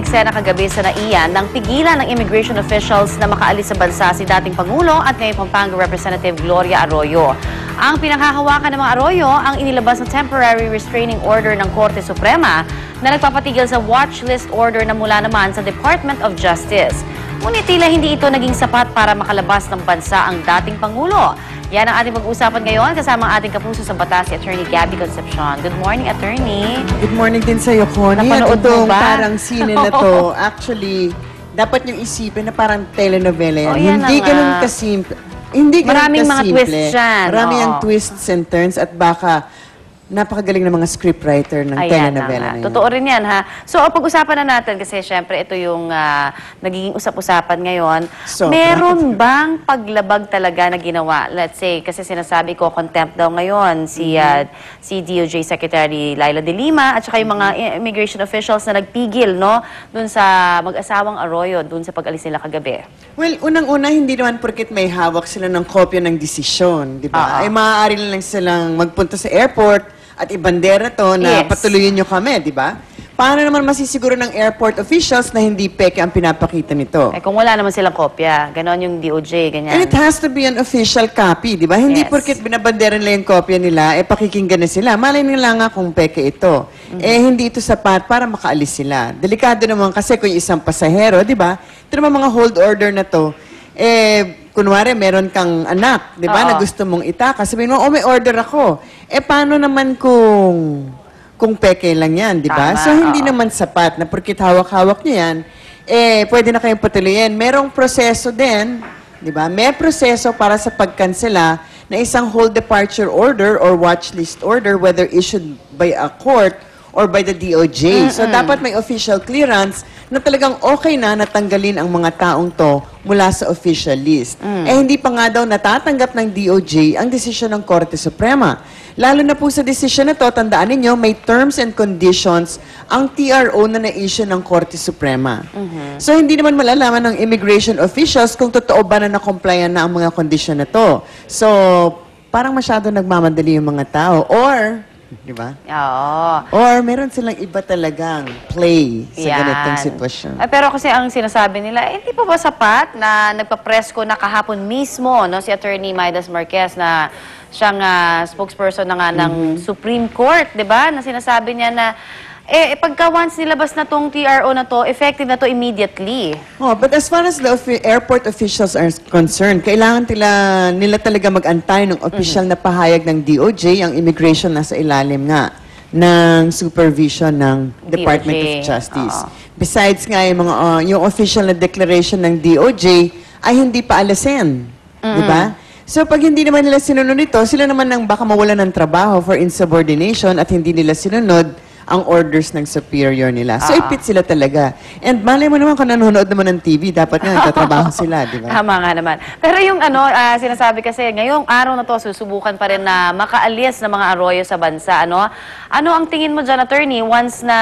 eksena kagabi sa NAIA nang pigilan ng immigration officials na makaalis sa bansa si dating Pangulo at ngayong Pampanga Representative Gloria Arroyo. Ang pinanghahawakan ng mga Arroyo ang inilabas na temporary restraining order ng Korte Suprema na nagpapatigil sa watch list order na mula naman sa Department of Justice. Ngunit tila hindi ito naging sapat para makalabas ng bansa ang dating Pangulo. Yan ang ating pag-uusapan ngayon kasama ang ating kapuso sa batas, si Attorney Gabby Concepcion. Good morning, Attorney. Good morning din sa'yo, Connie. Napanood mo ba? Parang sine na to, actually, dapat niyong isipin na parang telenovela yan. Hindi ganun kasimple. Hindi ganun maraming mga twists dyan. Marami ang twists and turns at baka napakagaling ng mga scriptwriter ng telenovela na yun. Totoo rin yan, ha? So, pag-usapan na natin, kasi syempre ito yung nagiging usap-usapan ngayon. So, meron bang paglabag talaga na ginawa? Let's say, kasi sinasabi ko, contempt daw ngayon si DOJ Secretary Laila De Lima at saka yung mga immigration officials na nagpigil, no? Dun sa mag-asawang Arroyo, dun sa pag-alis nila kagabi. Well, unang-una, hindi naman porket may hawak sila ng kopya ng desisyon, di ba? Ay maaari lang silang magpunta sa airport at ibandera to na patuloyin nyo kami, di ba? Paano naman masisiguro ng airport officials na hindi peke ang pinapakita nito? Eh kung wala naman silang kopya, ganon yung DOJ, ganyan. And it has to be an official copy, di ba? Hindi porket binabandera nila yung kopya nila, eh pakikinggan na sila. Malay nila nga kung peke ito. Eh hindi ito sapat para makaalis sila. Delikado naman kasi kung isang pasahero, di ba? Ito naman mga hold order na to, kunwari, meron kang anak, di ba, na gusto mong itaka. Sabihin mo, may order ako. Eh, paano naman kung peke lang yan, di ba? So, hindi naman sapat na porkit hawak-hawak niya yan, pwede na kayong patuloyin. Merong proseso din, di ba? May proseso para sa pagkansela na isang hold departure order or watch list order, whether issued by a court or by the DOJ. So, dapat may official clearance na talagang okay na natanggalin ang mga taong to mula sa official list. Eh, hindi pa nga daw natatanggap ng DOJ ang desisyon ng Korte Suprema. Lalo na po sa desisyon na to, tandaan ninyo, may terms and conditions ang TRO na na-issue ng Korte Suprema. So, hindi naman malalaman ng immigration officials kung totoo ba na na-complyan na ang mga kondisyon na to. So, parang masyado nagmamadali yung mga tao. Or, di ba? Oo. Or meron silang iba talagang play sa ganitong sitwasyon. Pero kasi ang sinasabi nila, hindi pa ba sapat na nagpa-presko na kahapon mismo, no, si Attorney Maidas Marquez na siyang spokesperson na nga ng Supreme Court, di ba? Na sinasabi niya na pagka once nilabas na tong TRO na to, effective na to immediately. Oh, but as far as the airport officials are concerned, kailangan nila talaga mag-antay ng official na pahayag ng DOJ, ang immigration nasa ilalim nga ng supervision ng Department of Justice. Besides nga yung official na declaration ng DOJ ay hindi pa alasin, di ba? So pag hindi naman nila sinunod ito, sila naman nang baka mawalan ng trabaho for insubordination at hindi nila sinunod ang orders ng superior nila. So, ipit sila talaga. And malay mo naman kung nanonood naman ng TV, dapat nga nagtatrabaho sila, di ba? Tama nga naman. Pero yung sinasabi kasi, ngayong araw na to, susubukan pa rin na makaalis ng mga Arroyo sa bansa. Ano ang tingin mo dyan, Attorney, once na,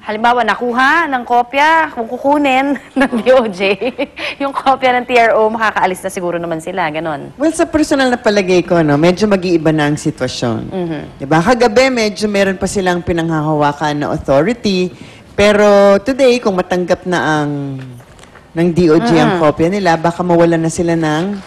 halimbawa, nakuha ng kopya, kung kukunin ng DOJ, yung kopya ng TRO, makakaalis na siguro naman sila, ganon. Well, sa personal na palagay ko, medyo mag-iiba na ang sitwasyon. Diba? Kagabi, medyo meron pa silang pinanghahawakan na authority, pero today, kung matanggap na ng DOJ ang kopya nila, baka mawalan na sila ng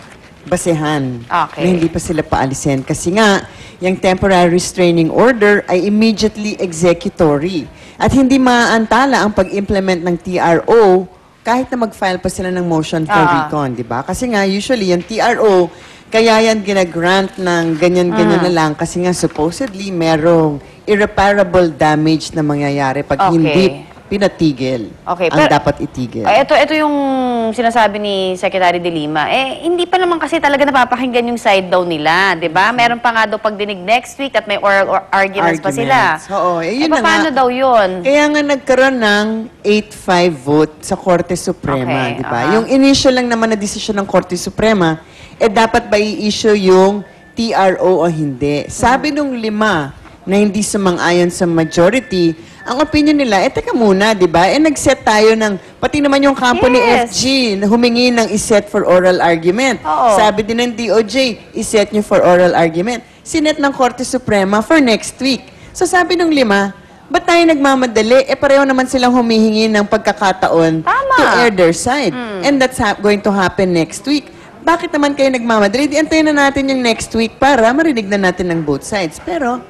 basehan na hindi pa sila paalisin. Kasi nga, yung temporary restraining order ay immediately executory. At hindi maantala ang pag-implement ng TRO kahit na mag-file pa sila ng motion for recon, di ba? Kasi nga, usually, yung TRO, kaya yan ginagrant ng ganyan-ganyan na lang kasi nga supposedly merong irreparable damage na mangyayari pag hindi pinatigil ang dapat itigil. Ito yung sinasabi ni Secretary De Lima. Hindi pa naman kasi talaga napapakinggan yung side daw nila, di ba? Meron pa nga daw pagdinig next week at may oral arguments pa sila. Oo, yun na paano daw yun? Kaya nga nagkaroon ng 8-5 vote sa Korte Suprema, di ba? Yung initial lang naman na desisyon ng Korte Suprema, dapat ba i-issue yung TRO o hindi? Sabi nung 5 na hindi sumang-ayon sa majority, ang opinion nila, teka muna, di ba? Nag-set tayo ng, pati naman yung kampo ni FG, na humingi ng iset for oral argument. Sabi din ng DOJ, iset nyo for oral argument. Sinet ng Korte Suprema for next week. So sabi ng 5, Ba't tayo nagmamadali? Pareho naman silang humihingi ng pagkakataon Tama. to air their side. And that's going to happen next week. Bakit naman kayo nagmamadali? Di antayin na natin yung next week para marinig na natin ng both sides. Pero,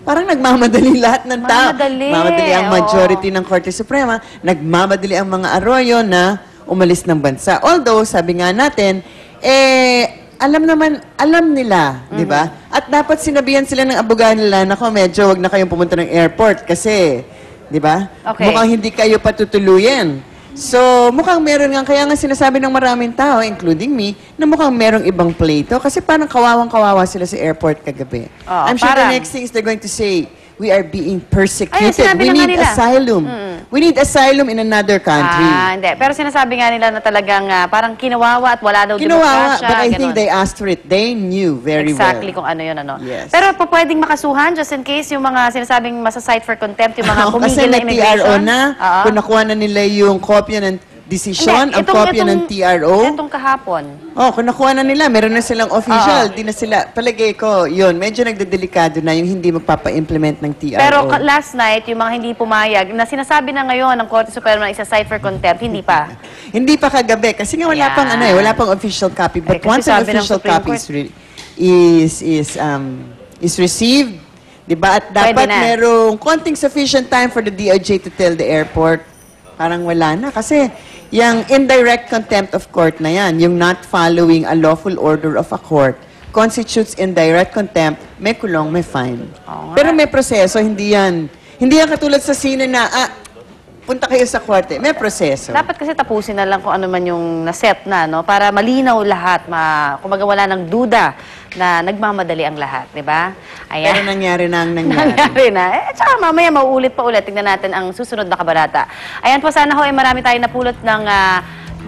parang nagmamadali lahat ng tao. Mamadali, ang majority ng Korte Suprema. Nagmamadali ang mga Arroyo na umalis ng bansa. Although, sabi nga natin, alam nila, di ba? At dapat sinabihan sila ng abogado nila, nako, medyo wag na kayong pumunta ng airport kasi, di ba? Okay. Mukhang hindi kayo patutuluyan. So, mukhang meron nga, kaya nga sinasabi ng maraming tao, including me, na mukhang merong ibang play to kasi parang kawawang-kawawa sila sa airport kagabi. Oh, I'm sure parang- the next thing is they're going to say, we are being persecuted. Ayun, sinabi We na nga need nila. asylum. We need asylum in another country. Hindi. Pero sinasabi nga nila na talagang parang kinawawa at wala daw Kinawawa, demokrasya. but I ganon. think they asked for it. They knew very Exactly well. kung ano yun, ano. Yes. Pero pwedeng makasuhan just in case yung mga sinasabing masasite for contempt, yung mga Oo, kasi kumigil na may immigration. TRO na, Oo. kung nakuha na nila yung kopya ng desisyon, Hindi, ang kopya ng TRO. Itong kahapon. Oh, kung nakuha na nila, meron na silang official, di na sila, palagay ko, yun, medyo nagdedelikado na yung hindi magpapa-implement ng TRO. Pero last night, yung mga hindi pumayag, na sinasabi na ngayon ng Korte Suprema na isa-cite for contempt, hindi pa. Hindi pa kagabi, kasi nga wala Ayan. pang wala pang official copy. But Kasi once an sabi ng official Supreme copy Court- is received, di ba? At dapat Pwede na. merong konting sufficient time for the DOJ to tell the airport. Parang wala na. Kasi yung indirect contempt of court na yan, yung not following a lawful order of a court, constitutes indirect contempt, may kulong, may fine. Oo nga. Pero may proseso, hindi yan katulad sa sine na, punta kayo sa korte. May proseso. Dapat kasi tapusin na lang kung ano man yung naset na, no? Para malinaw lahat, kumbaga wala ng duda na nagmamadali ang lahat, di ba? Pero Ayan. nangyari na ang nangyari. Nangyari na. Tsaka mamaya mauulit pa ulit. Tignan natin ang susunod na kabanata. Ayan po, sana ho ay marami tayong napulot ng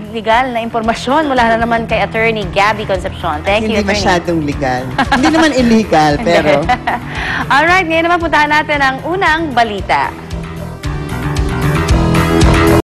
legal na impormasyon mula na naman kay Attorney Gabby Concepcion. Thank you, Hindi Attorney. masyadong legal. Hindi naman illegal, pero... Alright, ngayon naman puntahan natin ang unang balita.